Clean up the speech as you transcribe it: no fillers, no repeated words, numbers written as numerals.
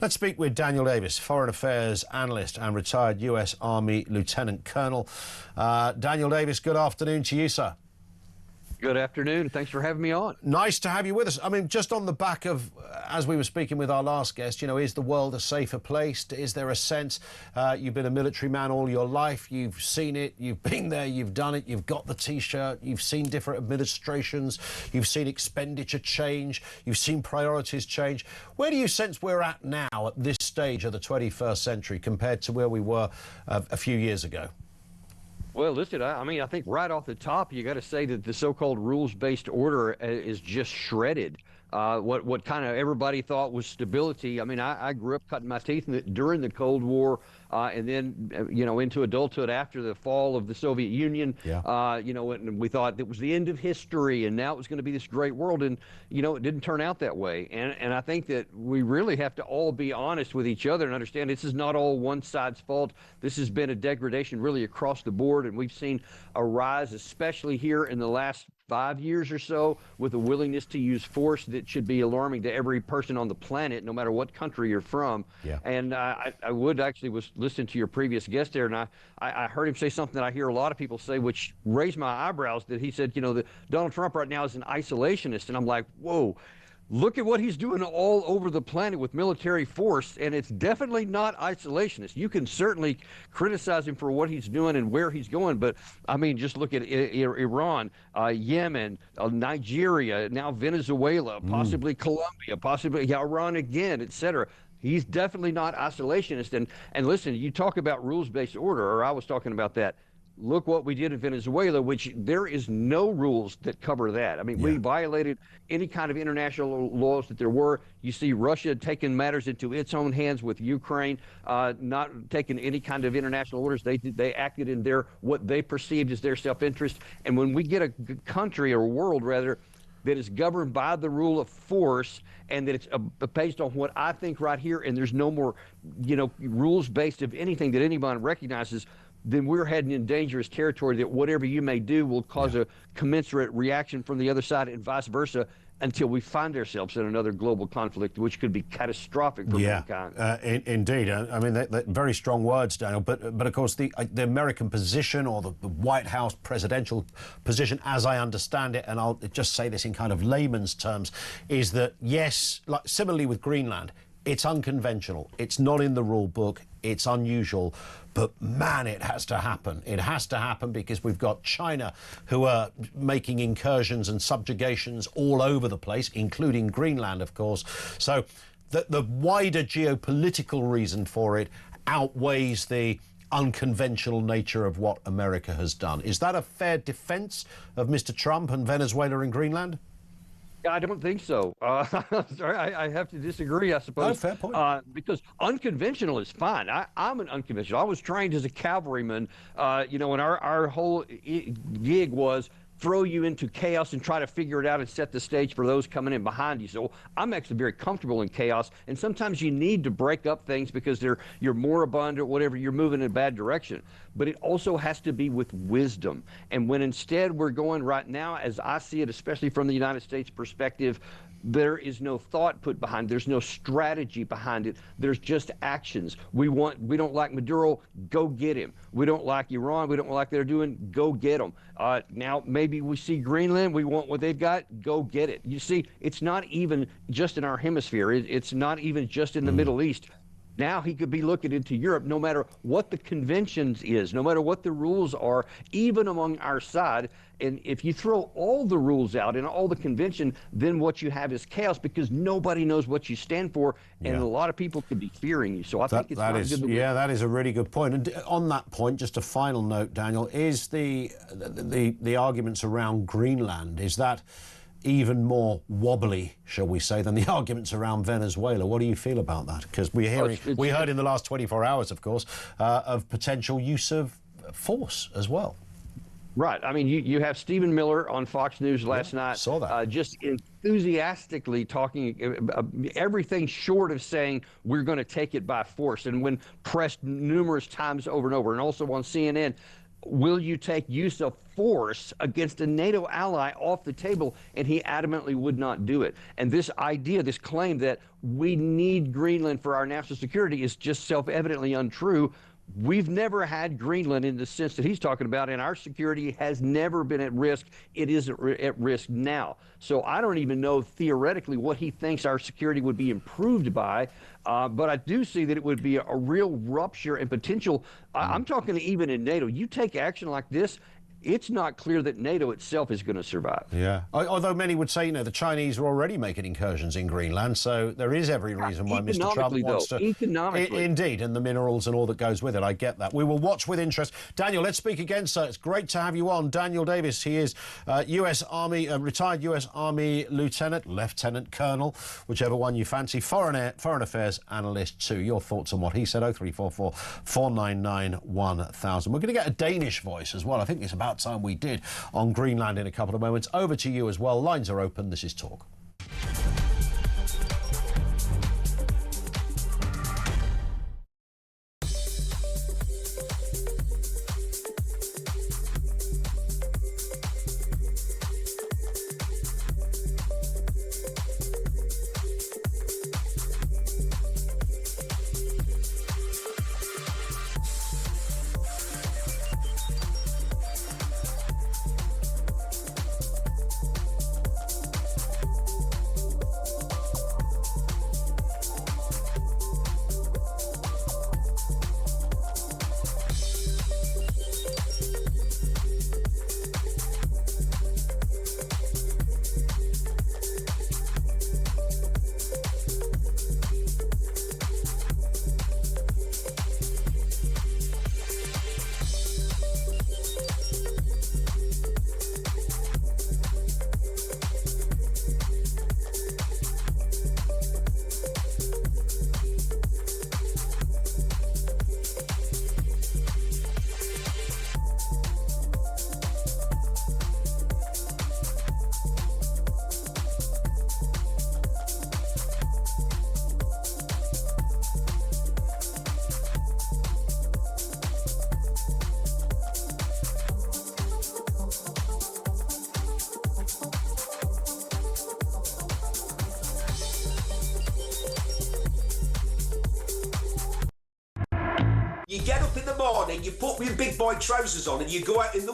Let's speak with Daniel Davis, Foreign Affairs Analyst and retired US Army Lieutenant Colonel. Daniel Davis, good afternoon to you, sir. Good afternoon. Thanks for having me on. Nice to have you with us. I mean, just on the back of, as we were speaking with our last guest, you know, is the world a safer place? Is there a sense, you've been a military man all your life, you've seen it, you've been there, you've done it, you've got the T-shirt, you've seen different administrations, you've seen expenditure change, you've seen priorities change. Where do you sense we're at now at this stage of the 21st century compared to where we were a few years ago? Well, listen, I mean, I think right off the top, you got to say that the so-called rules-based order is just shredded. What kind of everybody thought was stability. I mean, I grew up cutting my teeth during the Cold War, and then, you know, into adulthood after the fall of the Soviet Union. Yeah. You know, and we thought it was the end of history, and now it was going to be this great world. And, you know, it didn't turn out that way. And I think that we really have to all be honest with each other and understand this is not all one side's fault. This has been a degradation really across the board, and we've seen a rise, especially here in the last 5 years or so, with a willingness to use force that should be alarming to every person on the planet, no matter what country you're from. Yeah. And I was listening to your previous guest there, and I heard him say something that I hear a lot of people say, which raised my eyebrows, that he said, you know, that Donald Trump right now is an isolationist. And I'm like, whoa. Look at what he's doing all over the planet with military force, and it's definitely not isolationist. You can certainly criticize him for what he's doing and where he's going, but, I mean, just look at Iran, Yemen, Nigeria, now Venezuela, possibly Colombia, possibly Iran again, etc. He's definitely not isolationist. And listen, you talk about rules-based order, or I was talking about that. Look what we did in Venezuela, which there is no rules that cover that. I mean, we violated any kind of international laws that there were. You see Russia taking matters into its own hands with Ukraine, not taking any kind of international orders. They acted in what they perceived as their self-interest. And when we get a country, or a world rather, that is governed by the rule of force, and that it's based on what I think right here, and there's no more, you know, rules-based of anything that anyone recognizes, then we're heading in dangerous territory that whatever you may do will cause a commensurate reaction from the other side, and vice versa, until we find ourselves in another global conflict, which could be catastrophic for mankind. Indeed. I mean, they're very strong words, Daniel. But of course, the American position, or the White House presidential position, as I understand it, and I'll just say this in kind of layman's terms, is that, yes, like similarly with Greenland, it's unconventional. It's not in the rule book. It's unusual. But, man, it has to happen. It has to happen because we've got China, who are making incursions and subjugations all over the place, including Greenland, of course. So the wider geopolitical reason for it outweighs the unconventional nature of what America has done. Is that a fair defense of Mr. Trump and Venezuela and Greenland? I don't think so. Sorry, I have to disagree, I suppose. Oh, fair point. Because unconventional is fine. I'm an unconventional. I was trained as a cavalryman, you know, and our whole gig was throw you into chaos and try to figure it out and set the stage for those coming in behind you. So I'm actually very comfortable in chaos, and sometimes you need to break up things because you're moribund or whatever, you're moving in a bad direction. But it also has to be with wisdom. And when instead we're going right now, as I see it, especially from the United States perspective, there is no thought put behind it. There's no strategy behind it. There's just actions. We don't like Maduro, go get him. We don't like Iran, we don't like what they're doing, go get them. Now maybe we see Greenland, we want what they've got, go get it. You see, it's not even just in our hemisphere. It's not even just in the Middle East. Now he could be looking into Europe, no matter what the conventions is, no matter what the rules are, even among our side. And if you throw all the rules out and all the convention, then what you have is chaos, because nobody knows what you stand for, and a lot of people could be fearing you. So I think it's not good. Yeah, that is a really good point. And on that point, just a final note, Daniel, is the arguments around Greenland, is that even more wobbly, shall we say, than the arguments around Venezuela? What do you feel about that? Because we heard in the last 24 hours, of course, of potential use of force as well. Right. I mean, you have Stephen Miller on Fox News last night. Saw that. Just enthusiastically talking everything short of saying we're going to take it by force. And when pressed numerous times over and over, and also on CNN, will you take use of force against a NATO ally off the table? And he adamantly would not do it. And this idea, this claim that we need Greenland for our national security is just self-evidently untrue. We've never had Greenland in the sense that he's talking about, and our security has never been at risk. It isn't at risk now. So I don't even know theoretically what he thinks our security would be improved by, but I do see that it would be a real rupture and potential. I'm talking even in NATO. You take action like this, it's not clear that NATO itself is going to survive. Yeah. Although many would say, the Chinese are already making incursions in Greenland, so there is every reason why Mr. Trump wants to. Economically. Indeed, and the minerals and all that goes with it. I get that. We will watch with interest. Daniel, let's speak again, sir. It's great to have you on. Daniel Davis, he is U.S. Army, retired U.S. Army Lieutenant, Lieutenant Colonel, whichever one you fancy, foreign affairs analyst too. Your thoughts on what he said, 0344 499 1000. We're going to get a Danish voice as well. I think it's about time we did on Greenland in a couple of moments. Over to you as well. Lines are open. This is Talk. You get up in the morning, you put your big boy trousers on and you go out in the